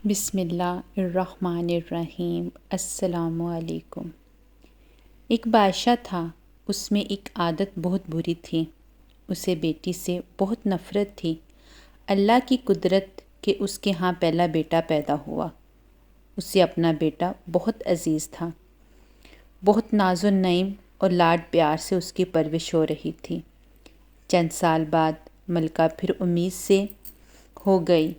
بسم اللہ الرحمن الرحیم۔ السلام علیکم۔ ایک بادشاہ تھا، اس میں ایک عادت بہت بری تھی۔ اسے بیٹی سے بہت نفرت تھی۔ اللہ کی قدرت کہ اس کے ہاں پہلا بیٹا پیدا ہوا۔ اسے اپنا بیٹا بہت عزیز تھا۔ بہت ناز و نعیم اور لاڈ پیار سے اس کی پرورش ہو رہی تھی۔ چند سال بعد ملکہ پھر امید سے ہو گئی۔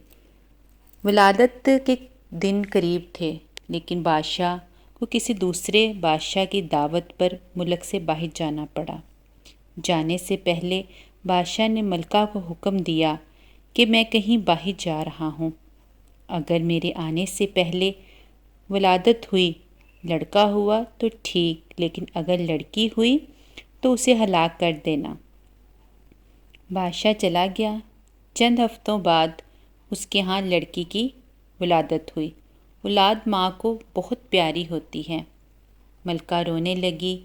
ولادت کے دن قریب تھے، لیکن بادشاہ کو کسی دوسرے بادشاہ کی دعوت پر ملک سے باہر جانا پڑا۔ جانے سے پہلے بادشاہ نے ملکہ کو حکم دیا کہ میں کہیں باہر جا رہا ہوں۔ اگر میرے آنے سے پہلے ولادت ہوئی، لڑکا ہوا تو ٹھیک، لیکن اگر لڑکی ہوئی تو اسے ہلاک کر دینا۔ بادشاہ چلا گیا۔ چند ہفتوں بعد اس کے ہاں لڑکی کی ولادت ہوئی۔ اولاد ماں کو بہت پیاری ہوتی ہے۔ ملکہ رونے لگی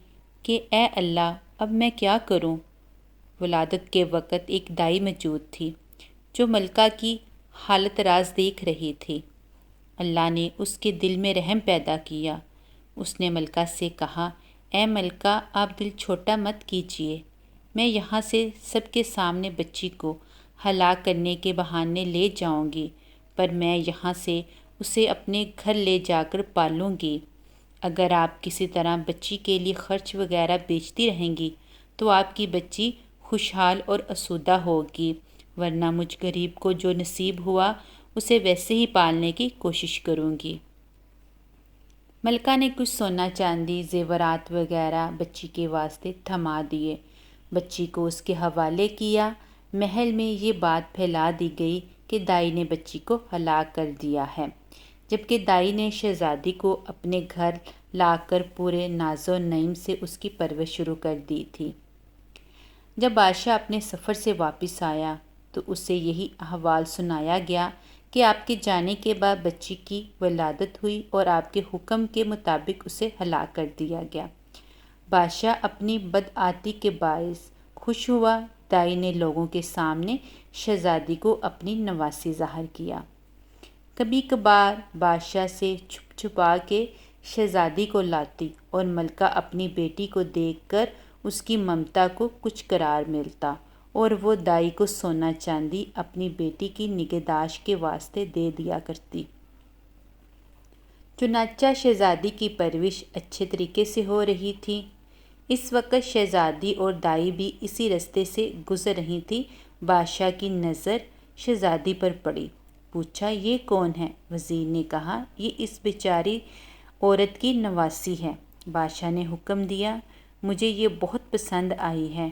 کہ اے اللہ، اب میں کیا کروں؟ ولادت کے وقت ایک دائی موجود تھی جو ملکہ کی حالت راز دیکھ رہی تھی۔ اللہ نے اس کے دل میں رحم پیدا کیا۔ اس نے ملکہ سے کہا، اے ملکہ، آپ دل چھوٹا مت کیجیے۔ میں یہاں سے سب کے سامنے بچی کو ہلاک کرنے کے بہانے لے جاؤں گی، پر میں یہاں سے اسے اپنے گھر لے جا کر پالوں گی۔ اگر آپ کسی طرح بچی کے لیے خرچ وغیرہ بیچتی رہیں گی تو آپ کی بچی خوشحال اور آسودہ ہوگی، ورنہ مجھ غریب کو جو نصیب ہوا اسے ویسے ہی پالنے کی کوشش کروں گی۔ ملکہ نے کچھ سونا چاندی زیورات وغیرہ بچی کے واسطے تھما دیے، بچی کو اس کے حوالے کیا۔ محل میں یہ بات پھیلا دی گئی کہ دائی نے بچی کو ہلاک کر دیا ہے، جبکہ دائی نے شہزادی کو اپنے گھر لا کر پورے ناز و نعیم سے اس کی پرورش شروع کر دی تھی۔ جب بادشاہ اپنے سفر سے واپس آیا تو اسے یہی احوال سنایا گیا کہ آپ کے جانے کے بعد بچی کی ولادت ہوئی اور آپ کے حکم کے مطابق اسے ہلاک کر دیا گیا۔ بادشاہ اپنی بدعہدی کے باعث خوش ہوا۔ دائی نے لوگوں کے سامنے شہزادی کو اپنی نواسی ظاہر کیا۔ کبھی کبھار بادشاہ سے چھپ چھپا کے شہزادی کو لاتی اور ملکہ اپنی بیٹی کو دیکھ کر اس کی ممتا کو کچھ قرار ملتا اور وہ دائی کو سونا چاندی اپنی بیٹی کی نگہداشت کے واسطے دے دیا کرتی۔ چنانچہ شہزادی کی پرورش اچھے طریقے سے ہو رہی تھی۔ اس وقت شہزادی اور دائی بھی اسی رستے سے گزر رہی تھی۔ بادشاہ کی نظر شہزادی پر پڑی۔ پوچھا، یہ کون ہے؟ وزیر نے کہا، یہ اس بیچاری عورت کی نواسی ہے۔ بادشاہ نے حکم دیا، مجھے یہ بہت پسند آئی ہے،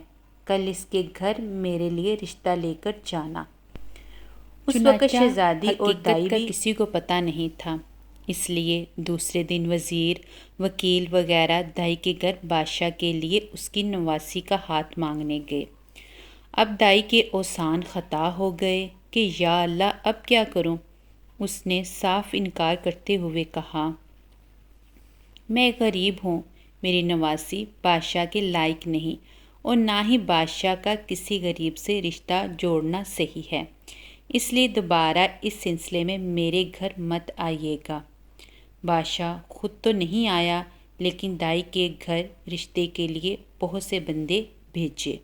کل اس کے گھر میرے لیے رشتہ لے کر جانا۔ اس وقت شہزادی اور دائی کا کسی کو پتہ نہیں تھا، اس لیے دوسرے دن وزیر، وکیل وغیرہ دائی کے گھر بادشاہ کے لیے اس کی نواسی کا ہاتھ مانگنے گئے۔ اب دائی کے اوسان خطا ہو گئے کہ یا اللہ، اب کیا کروں؟ اس نے صاف انکار کرتے ہوئے کہا، میں غریب ہوں، میری نواسی بادشاہ کے لائق نہیں، اور نہ ہی بادشاہ کا کسی غریب سے رشتہ جوڑنا صحیح ہے، اس لیے دوبارہ اس سلسلے میں میرے گھر مت آئیے گا۔ بادشاہ خود تو نہیں آیا، لیکن دائی کے گھر رشتے کے لیے بہت سے بندے بھیجے۔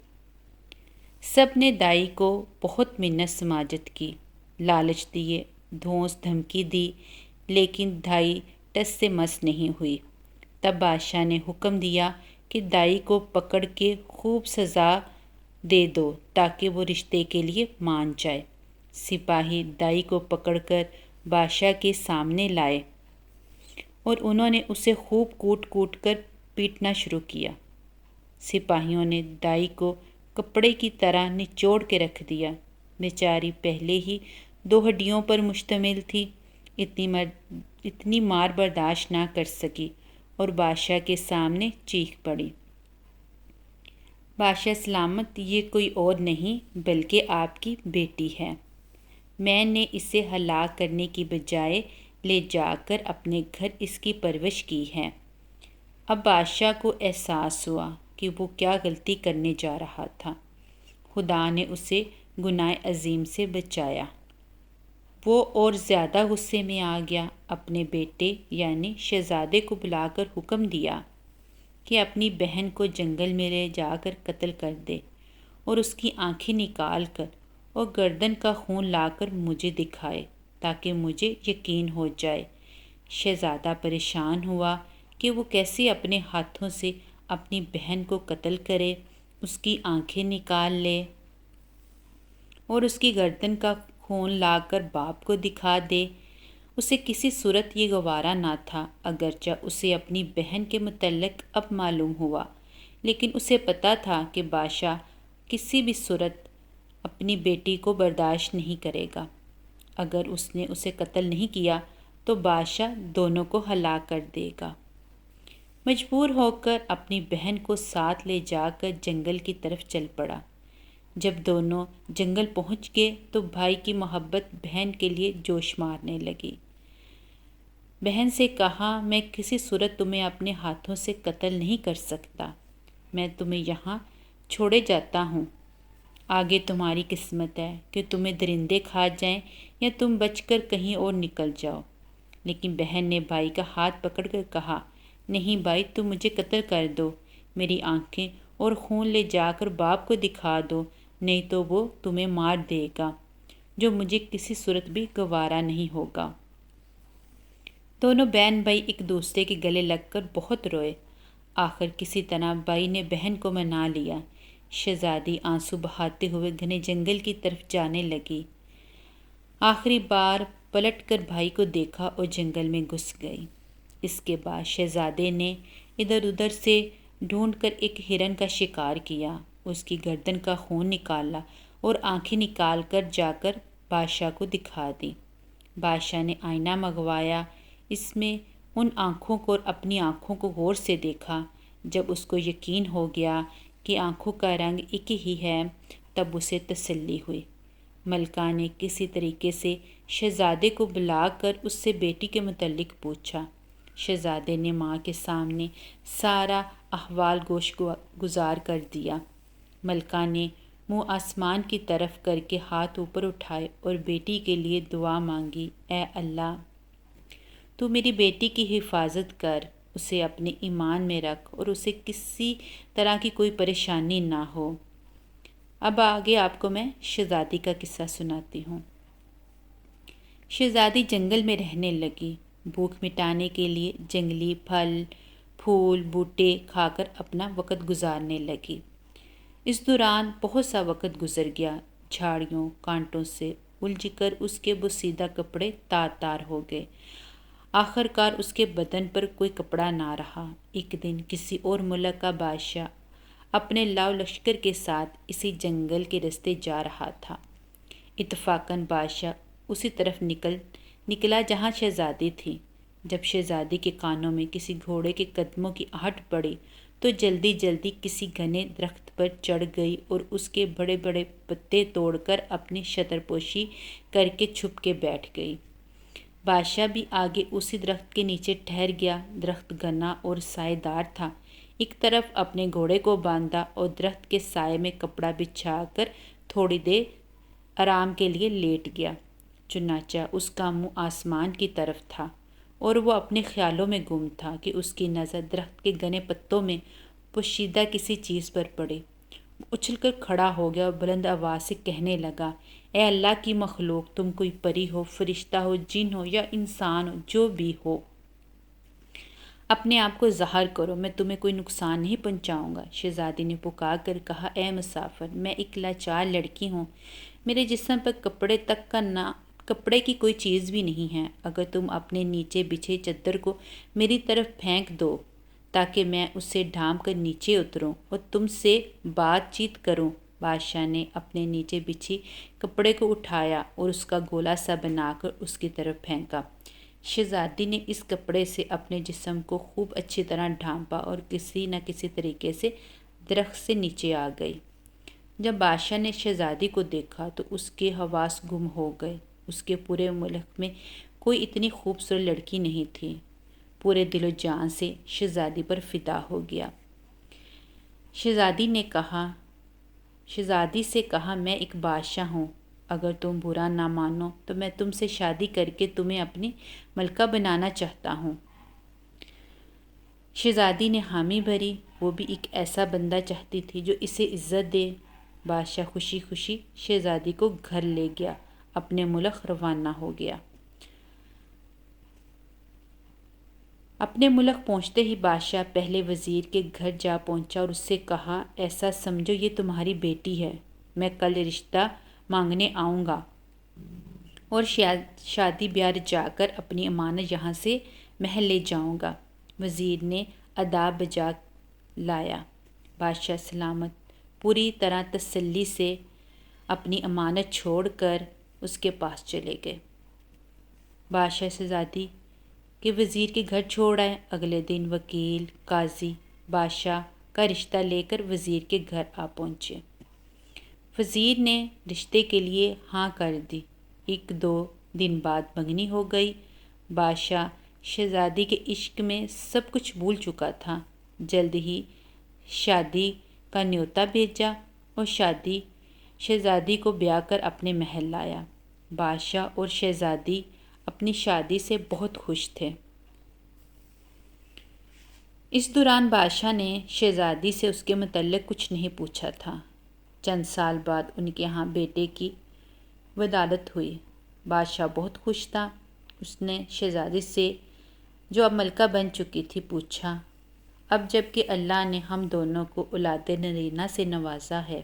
سب نے دائی کو بہت منت سماجت کی، لالچ دیے، دھونس دھمکی دی، لیکن دائی ٹس سے مس نہیں ہوئی۔ تب بادشاہ نے حکم دیا کہ دائی کو پکڑ کے خوب سزا دے دو تاکہ وہ رشتے کے لیے مان جائے۔ سپاہی دائی کو پکڑ کر بادشاہ کے سامنے لائے اور انہوں نے اسے خوب کوٹ کوٹ کر پیٹنا شروع کیا۔ سپاہیوں نے دائی کو کپڑے کی طرح نچوڑ کے رکھ دیا۔ بیچاری پہلے ہی 2 ہڈیوں پر مشتمل تھی، اتنی مار برداشت نہ کر سکی اور بادشاہ کے سامنے چیخ پڑی، بادشاہ سلامت، یہ کوئی اور نہیں بلکہ آپ کی بیٹی ہے۔ میں نے اسے ہلاک کرنے کی بجائے لے جا کر اپنے گھر اس کی پرورش کی ہے۔ اب بادشاہ کو احساس ہوا کہ وہ کیا غلطی کرنے جا رہا تھا۔ خدا نے اسے گناہ عظیم سے بچایا۔ وہ اور زیادہ غصے میں آ گیا، اپنے بیٹے یعنی شہزادے کو بلا کر حکم دیا کہ اپنی بہن کو جنگل میں لے جا کر قتل کر دے اور اس کی آنکھیں نکال کر اور گردن کا خون لا کر مجھے دکھائے تاکہ مجھے یقین ہو جائے۔ شہزادہ پریشان ہوا کہ وہ کیسے اپنے ہاتھوں سے اپنی بہن کو قتل کرے، اس کی آنکھیں نکال لے اور اس کی گردن کا خون لا کر باپ کو دکھا دے۔ اسے کسی صورت یہ گوارا نہ تھا، اگرچہ اسے اپنی بہن کے متعلق اب معلوم ہوا، لیکن اسے پتہ تھا کہ بادشاہ کسی بھی صورت اپنی بیٹی کو برداشت نہیں کرے گا۔ اگر اس نے اسے قتل نہیں کیا تو بادشاہ دونوں کو ہلاک کر دے گا۔ مجبور ہو کر اپنی بہن کو ساتھ لے جا کر جنگل کی طرف چل پڑا۔ جب دونوں جنگل پہنچ گئے تو بھائی کی محبت بہن کے لیے جوش مارنے لگی۔ بہن سے کہا، میں کسی صورت تمہیں اپنے ہاتھوں سے قتل نہیں کر سکتا، میں تمہیں یہاں چھوڑے جاتا ہوں، آگے تمہاری قسمت ہے کہ تمہیں درندے کھا جائیں یا تم بچ کر کہیں اور نکل جاؤ۔ لیکن بہن نے بھائی کا ہاتھ پکڑ کر کہا، نہیں بھائی، تم مجھے قتل کر دو، میری آنکھیں اور خون لے جا کر باپ کو دکھا دو، نہیں تو وہ تمہیں مار دے گا، جو مجھے کسی صورت بھی گوارا نہیں ہوگا۔ دونوں بہن بھائی ایک دوسرے کے گلے لگ کر بہت روئے۔ آخر کسی طرح بھائی نے بہن کو منا لیا۔ شہزادی آنسو بہاتے ہوئے گھنے جنگل کی طرف جانے لگی۔ آخری بار پلٹ کر بھائی کو دیکھا اور جنگل میں گھس گئی۔ اس کے بعد شہزادے نے ادھر ادھر سے ڈھونڈ کر ایک ہرن کا شکار کیا، اس کی گردن کا خون نکالا اور آنکھیں نکال کر جا کر بادشاہ کو دکھا دی۔ بادشاہ نے آئینہ منگوایا، اس میں ان آنکھوں کو اور اپنی آنکھوں کو غور سے دیکھا۔ جب اس کو یقین ہو گیا کہ آنکھوں کا رنگ ایک ہی ہے، تب اسے تسلی ہوئی۔ ملکہ نے کسی طریقے سے شہزادے کو بلا کر اس سے بیٹی کے متعلق پوچھا۔ شہزادے نے ماں کے سامنے سارا احوال گوش گزار کر دیا۔ ملکہ نے منہ آسمان کی طرف کر کے ہاتھ اوپر اٹھائے اور بیٹی کے لیے دعا مانگی، اے اللہ، تو میری بیٹی کی حفاظت کر، اسے اپنے ایمان میں رکھ اور اسے کسی طرح کی کوئی پریشانی نہ ہو۔ اب آگے آپ کو میں شہزادی کا قصہ سناتی ہوں۔ شہزادی جنگل میں رہنے لگی، بھوک مٹانے کے لیے جنگلی پھل، پھول، بوٹے کھا کر اپنا وقت گزارنے لگی۔ اس دوران بہت سا وقت گزر گیا، جھاڑیوں کانٹوں سے الجھ کر اس کے بوسیدہ کپڑے تار تار ہو گئے۔ آخر کار اس کے بدن پر کوئی کپڑا نہ رہا۔ ایک دن کسی اور ملک کا بادشاہ اپنے لاؤ لشکر کے ساتھ اسی جنگل کے راستے جا رہا تھا۔ اتفاقاً بادشاہ اسی طرف نکلا جہاں شہزادی تھی۔ جب شہزادی کے کانوں میں کسی گھوڑے کے قدموں کی آہٹ پڑی تو جلدی جلدی کسی گھنے درخت پر چڑھ گئی اور اس کے بڑے بڑے پتے توڑ کر اپنی شتر پوشی کر کے چھپ کے بیٹھ گئی۔ بادشاہ بھی آگے اسی درخت کے نیچے ٹھہر گیا۔ درخت گھنا اور سائے دار تھا۔ ایک طرف اپنے گھوڑے کو باندھا اور درخت کے سائے میں کپڑا بچھا کر تھوڑی دیر آرام کے لیے لیٹ گیا۔ چنانچہ اس کا منہ آسمان کی طرف تھا اور وہ اپنے خیالوں میں گم تھا کہ اس کی نظر درخت کے گھنے پتوں میں پوشیدہ کسی چیز پر پڑی۔ وہ اچھل کر کھڑا ہو گیا اور بلند آواز سے کہنے لگا، اے اللہ کی مخلوق، تم کوئی پری ہو، فرشتہ ہو، جن ہو یا انسان ہو، جو بھی ہو، اپنے آپ کو ظاہر کرو، میں تمہیں کوئی نقصان نہیں پہنچاؤں گا۔ شہزادی نے پکار کر کہا، اے مسافر، میں ایک لاچار لڑکی ہوں، میرے جسم پر کپڑے کی کوئی چیز بھی نہیں ہے، اگر تم اپنے نیچے بچھے چادر کو میری طرف پھینک دو تاکہ میں اسے ڈھانپ کر نیچے اتروں اور تم سے بات چیت کروں۔ بادشاہ نے اپنے نیچے بچھی کپڑے کو اٹھایا اور اس کا گولا سا بنا کر اس کی طرف پھینکا۔ شہزادی نے اس کپڑے سے اپنے جسم کو خوب اچھی طرح ڈھانپا اور کسی نہ کسی طریقے سے درخت سے نیچے آ گئی۔ جب بادشاہ نے شہزادی کو دیکھا تو اس کے حواس گم ہو گئے۔ اس کے پورے ملک میں کوئی اتنی خوبصورت لڑکی نہیں تھی۔ پورے دل و جان سے شہزادی پر فدا ہو گیا۔ شہزادی سے کہا، میں ایک بادشاہ ہوں، اگر تم برا نہ مانو تو میں تم سے شادی کر کے تمہیں اپنی ملکہ بنانا چاہتا ہوں۔ شہزادی نے حامی بھری، وہ بھی ایک ایسا بندہ چاہتی تھی جو اسے عزت دے۔ بادشاہ خوشی خوشی شہزادی کو گھر لے گیا، اپنے ملک روانہ ہو گیا۔ اپنے ملک پہنچتے ہی بادشاہ پہلے وزیر کے گھر جا پہنچا اور اس سے کہا، ایسا سمجھو یہ تمہاری بیٹی ہے، میں کل رشتہ مانگنے آؤں گا اور شادی بیار جا کر اپنی امانت یہاں سے محل لے جاؤں گا۔ وزیر نے آداب بجا لایا۔ بادشاہ سلامت پوری طرح تسلی سے اپنی امانت چھوڑ کر اس کے پاس چلے گئے۔ بادشاہ شہزادی کے وزیر کے گھر چھوڑ آئے۔ اگلے دن وکیل، قاضی بادشاہ کا رشتہ لے کر وزیر کے گھر آ پہنچے۔ وزیر نے رشتے کے لیے ہاں کر دی۔ 1-2 دن بعد منگنی ہو گئی۔ بادشاہ شہزادی کے عشق میں سب کچھ بھول چکا تھا۔ جلد ہی شادی کا نیوتا بھیجا اور شہزادی کو بیاہ کر اپنے محل لایا۔ بادشاہ اور شہزادی اپنی شادی سے بہت خوش تھے۔ اس دوران بادشاہ نے شہزادی سے اس کے متعلق کچھ نہیں پوچھا تھا۔ چند سال بعد ان کے ہاں بیٹے کی ولادت ہوئی۔ بادشاہ بہت خوش تھا۔ اس نے شہزادی سے، جو اب ملکہ بن چکی تھی، پوچھا، اب جب کہ اللہ نے ہم دونوں کو اولاد نرینہ سے نوازا ہے،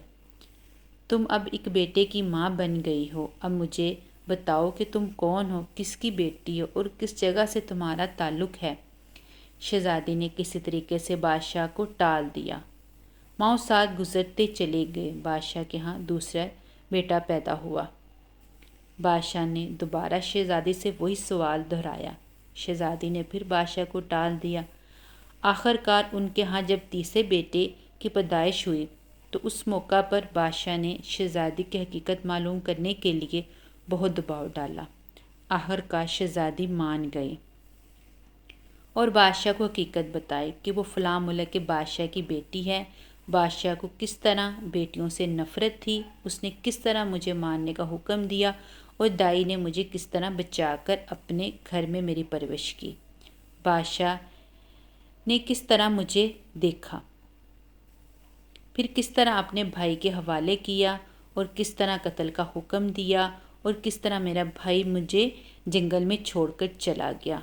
تم اب ایک بیٹے کی ماں بن گئی ہو، اب مجھے بتاؤ کہ تم کون ہو، کس کی بیٹی ہو اور کس جگہ سے تمہارا تعلق ہے؟ شہزادی نے کسی طریقے سے بادشاہ کو ٹال دیا۔ ماؤں سال گزرتے چلے گئے۔ بادشاہ کے ہاں دوسرا بیٹا پیدا ہوا۔ بادشاہ نے دوبارہ شہزادی سے وہی سوال دہرایا۔ شہزادی نے پھر بادشاہ کو ٹال دیا۔ آخر کار ان کے ہاں جب تیسرے بیٹے کی پیدائش ہوئی تو اس موقع پر بادشاہ نے شہزادی کی حقیقت معلوم کرنے کے لیے بہت دباؤ ڈالا۔ آخر کار شہزادی مان گئی اور بادشاہ کو حقیقت بتائی کہ وہ فلاں ملک کے بادشاہ کی بیٹی ہے۔ بادشاہ کو کس طرح بیٹیوں سے نفرت تھی، اس نے کس طرح مجھے مارنے کا حکم دیا اور دائی نے مجھے کس طرح بچا کر اپنے گھر میں میری پرورش کی۔ بادشاہ نے کس طرح مجھے دیکھا، پھر کس طرح اپنے بھائی کے حوالے کیا اور کس طرح قتل کا حکم دیا اور کس طرح میرا بھائی مجھے جنگل میں چھوڑ کر چلا گیا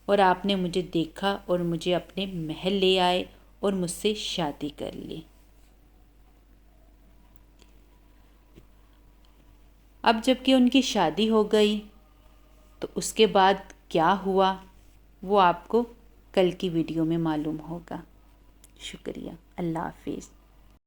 اور آپ نے مجھے دیکھا اور مجھے اپنے محل لے آئے اور مجھ سے شادی کر لی۔ اب جب کہ ان کی شادی ہو گئی تو اس کے بعد کیا ہوا وہ آپ کو کل کی ویڈیو میں معلوم ہوگا۔ شکریہ۔ اللہ حافظ۔